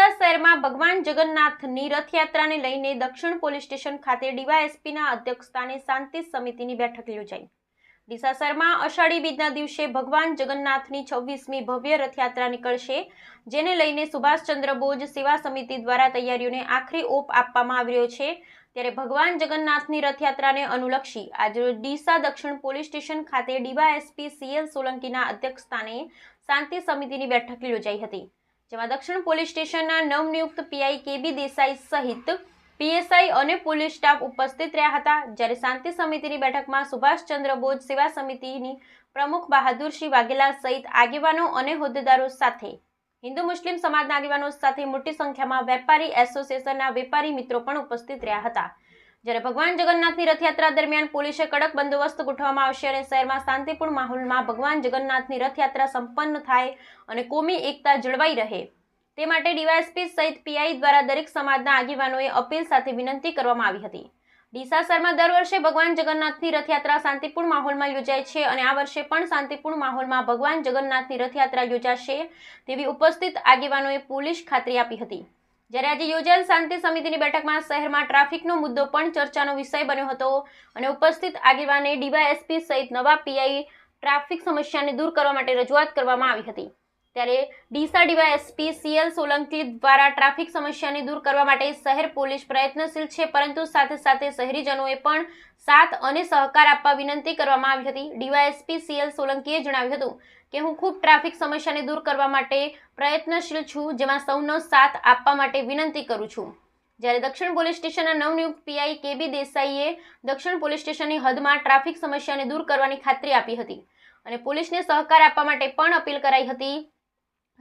ડીસા શહેરમાં ભગવાન જગન્નાથની રથયાત્રાને લઈને દક્ષિણ પોલીસ સ્ટેશન ખાતે ડીવાયએસપીના અધ્યક્ષસ્થાને શાંતિ સમિતિની બેઠક યોજાઈ। ડીસા શહેરમાં અષાઢી બીજના દિવસે ભગવાન જગન્નાથની 26મી ભવ્ય રથયાત્રા નીકળશે, જેને લઈને સુભાષચંદ્ર બોઝ સેવા સમિતિ દ્વારા તૈયારીઓને આખરી ઓપ આપવામાં આવી રહ્યો છે। ત્યારે ભગવાન જગન્નાથની રથયાત્રાને અનુલક્ષી આજરોજ ડીસા દક્ષિણ પોલીસ સ્ટેશન ખાતે ડીવાયએસપી CL સોલંકીના અધ્યક્ષસ્થાને શાંતિ સમિતિની બેઠક યોજાઈ હતી, જેમાં દક્ષિણ પોલીસ સ્ટેશનના નવનિયુક્ત PI KB દેસાઈ સહિત PSI અને પોલીસ સ્ટાફ ઉપસ્થિત રહ્યા હતા। જ્યારે શાંતિ સમિતિની બેઠકમાં સુભાષચંદ્ર બોઝ સેવા સમિતિની પ્રમુખ બહાદુરસિંહ વાઘેલા સહિત આગેવાનો અને હોદ્દેદારો સાથે હિન્દુ મુસ્લિમ સમાજના આગેવાનો સાથે મોટી સંખ્યામાં વેપારી એસોસિએશનના વેપારી મિત્રો પણ ઉપસ્થિત રહ્યા હતા। જ્યારે ભગવાન જગન્નાથની રથયાત્રા દરમિયાન પોલીસે કડક બંદોબસ્ત ગોઠવવામાં આવશે અને શહેરમાં શાંતિપૂર્ણ માહોલમાં ભગવાન જગન્નાથની રથયાત્રા સંપન્ન થાય અને કોમી એકતા જળવાઈ રહે તે માટે ડીવાયએસપી સહિત PI દ્વારા દરેક સમાજના આગેવાનોએ અપીલ સાથે વિનંતી કરવામાં આવી હતી। ડીસા શહેરમાં દર વર્ષે ભગવાન જગન્નાથની રથયાત્રા શાંતિપૂર્ણ માહોલમાં યોજાય છે અને આ વર્ષે પણ શાંતિપૂર્ણ માહોલમાં ભગવાન જગન્નાથની રથયાત્રા યોજાશે તેવી ઉપસ્થિત આગેવાનોએ પોલીસ ખાતરી આપી હતી। જ્યારે આજે યોજાયેલ શાંતિ સમિતિની બેઠકમાં શહેરમાં ટ્રાફિકનો મુદ્દો પણ ચર્ચાનો વિષય બન્યો હતો અને ઉપસ્થિત આગેવાને ડીવાયએસપી સહિત નવા PI ટ્રાફિક સમસ્યાને દૂર કરવા માટે રજૂઆત કરવામાં આવી હતી। ત્યારે ડીસા ડીવાયએસપી CL સોલંકી દ્વારા ટ્રાફિક સમસ્યાને દૂર કરવા માટે શહેર પોલીસ પ્રયત્નશીલ છે, પરંતુ સાથે સાથે શહેરીજનોએ પણ સાથ અને સહકાર આપવા વિનંતી કરવામાં આવી હતી। ડીવાયએસપી CL સોલંકીએ જણાવ્યું હતું કે હું ખૂબ ટ્રાફિક સમસ્યાને દૂર કરવા માટે પ્રયત્નશીલ છું, જેમાં સૌનો સાથ આપવા માટે વિનંતી કરું છું। જ્યારે દક્ષિણ પોલીસ સ્ટેશનના નવનિયુક્ત PI KB દેસાઈએ દક્ષિણ પોલીસ સ્ટેશનની હદમાં ટ્રાફિક સમસ્યાને દૂર કરવાની ખાતરી આપી હતી અને પોલીસને સહકાર આપવા માટે પણ અપીલ કરાઈ હતી।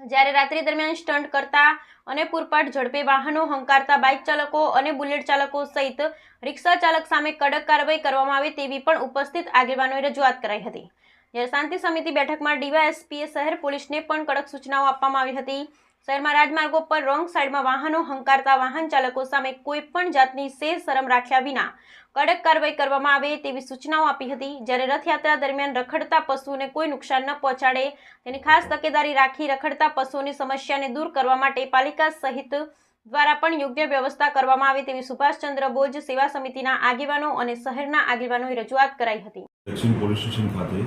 જ્યારે રાત્રિ દરમિયાન સ્ટન્ટ કરતા અને પૂરપાટ ઝડપે વાહનો હંકારતા બાઇક ચાલકો અને બુલેટ ચાલકો સહિત રિક્ષા ચાલક સામે કડક કાર્યવાહી કરવામાં આવે તેવી પણ ઉપસ્થિત આગેવાનોએ રજૂઆત કરાઈ હતી। જ્યારે શાંતિ સમિતિ બેઠકમાં ડીવાયએસપીએ શહેર પોલીસને પણ કડક સૂચનાઓ આપવામાં આવી હતી। શહેરમાં રાજમાર્ગો પર રોંગ સાઈડમાં વાહનો હંકારતા વાહન ચાલકો સામે કોઈ પણ જાતની શરમ રાખ્યા વિના કડક કાર્યવાહી કરવામાં આવે તેવી સૂચનાઓ આપી હતી। જ્યારે રથયાત્રા દરમિયાન રખડતા પશુઓને કોઈ નુકસાન ન પહોંચાડે તેની ખાસ તકેદારી રાખી રખડતા પશુઓની સમસ્યાને દૂર કરવા માટે પાલિકા સહિત દ્વારા પણ યોગ્ય વ્યવસ્થા કરવામાં આવે તેવી સુભાષચંદ્ર બોઝ સેવા સમિતિના આગેવાનો અને શહેરના આગેવાનોએ રજૂઆત કરાઈ હતી। દક્ષિણ પોલીસ સ્ટેશન ખાતે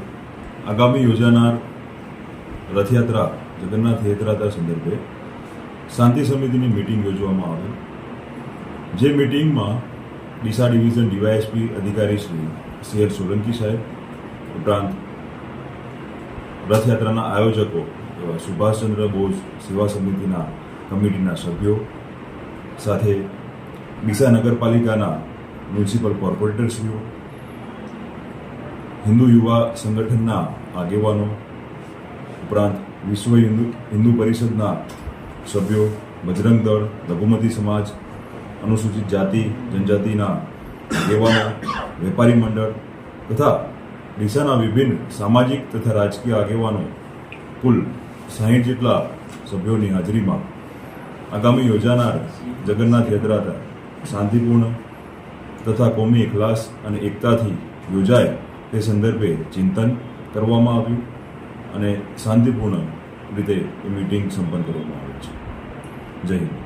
આગામી યોજાનાર રથયાત્રા જગન્નાથ યાત્રા સંદર્ભે શાંતિ સમિતિની મિટિંગ યોજવામાં આવી। જે મિટિંગમાં ડીસા ડિવિઝન ડીવાયએસપી અધિકારી શ્રી CL સોલંકી સાહેબ ઉપરાંત રથયાત્રાના આયોજકો એવા સુભાષચંદ્ર બોઝ સેવા સમિતિના કમિટીના સભ્યો સાથે ડીસા નગરપાલિકાના મ્યુનિસિપલ કોર્પોરેટરશ્રીઓ, હિન્દુ યુવા સંગઠનના આગેવાનો ઉપરાંત વિશ્વ હિન્દુ પરિષદના સભ્યો, બજરંગ દળ, લઘુમતી સમાજ, અનુસૂચિત જાતિ જનજાતિના આગેવાનો, વેપારી મંડળ તથા ડીસાના વિભિન્ન સામાજિક તથા રાજકીય આગેવાનો કુલ 60 જેટલા સભ્યોની હાજરીમાં આગામી યોજાનાર જગન્નાથ યાત્રા શાંતિપૂર્ણ તથા કોમી એકલાસ અને એકતાથી યોજાય તે સંદર્ભે ચિંતન કરવામાં આવ્યું અને શાંતિપૂર્ણ રીતે એ મિટિંગ સંપન્ન કરવામાં આવી છે। જય હિન્દ।